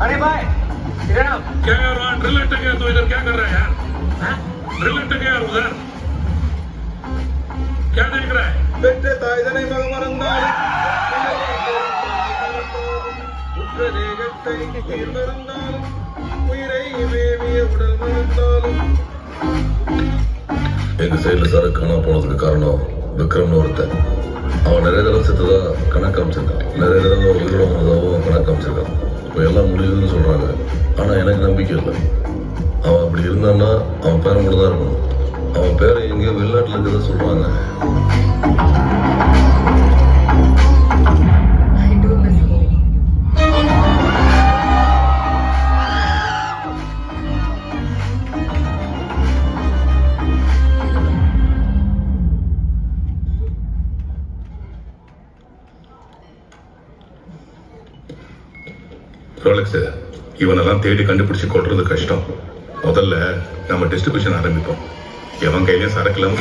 अरे भाई किरण क्या यार वहाँ ड्रिल अटक गया तो इधर क्या कर रहा है यार? ड्रिल अटक गया यार उधर क्या देख रहा है? பெற்ற தாய்தனை மகமறந்தாலும் உற்ற தேகத்தை உயிர் மறந்தாலும் உயிரை மேவிய உடல் மறந்தாலும். எங்க சைடுல சார் காணா போனதுக்கு காரணம் விக்ரம்னு ஒருத்தன். அவன் நிறைய தடவை செத்ததா கணக்கு அமைச்சிருக்கான், நிறைய தடவை உயிரோட போனதாகவும் கணக்கு அமைச்சிருக்கான். இப்போ எல்லாம் முடியுதுன்னு சொல்றாங்க, ஆனா எனக்கு நம்பிக்கை இல்லை. அவன் அப்படி இருந்தான்னா அவன் பேரை மட்டும் தான் இருக்கணும். அவன் பேரை எங்கேயோ வெளிநாட்டில் இருக்கிறத சொல்றாங்க. ரோலக்ஸ் இவனெல்லாம் தேடி கண்டுபிடிச்சு கொள்றது கஷ்டம். முதல்ல நம்ம டிஸ்ட்ரிபியூஷன் ஆரம்பிப்போம். எவன் கையிலயும் சரக்கு இல்லாம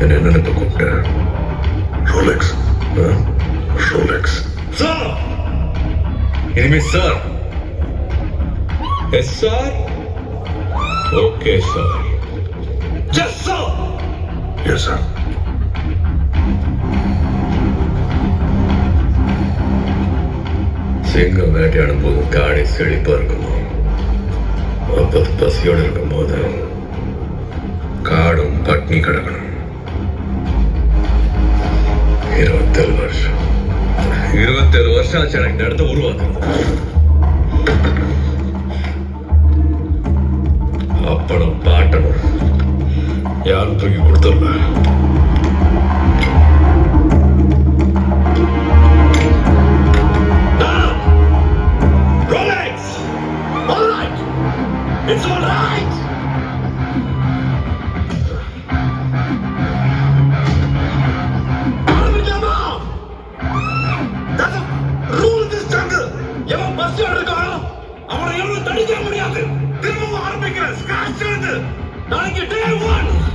என்னென்ன கூப்பிட்டேன்? Rolex Rolex sir. இனிமே sir. Yes sir. Okay sir. Just sir. Yes sir. சிங்கம் வேட்டையாடும் போது காடை செழிப்பா இருக்குமா, அப்பது பசியோடு இருக்கும் போது காடும் பட்னி கிடக்கணும். 27 வருஷம் ஆச்சு எனக்கு இந்த இடத்த உருவாக்குறது. அப்பனும் பாட்டனும் யாரும் தூக்கி கொடுத்துடல. Rolex. All right. It's all right. எவன் பஸ் எடுக்கானோ அவனை எவ்வளவு தடுக்க முடியாது. திரும்பவும் ஆரம்பிக்கிற ஸ்கிராட்ச் இருந்து நாளைக்கு டே 1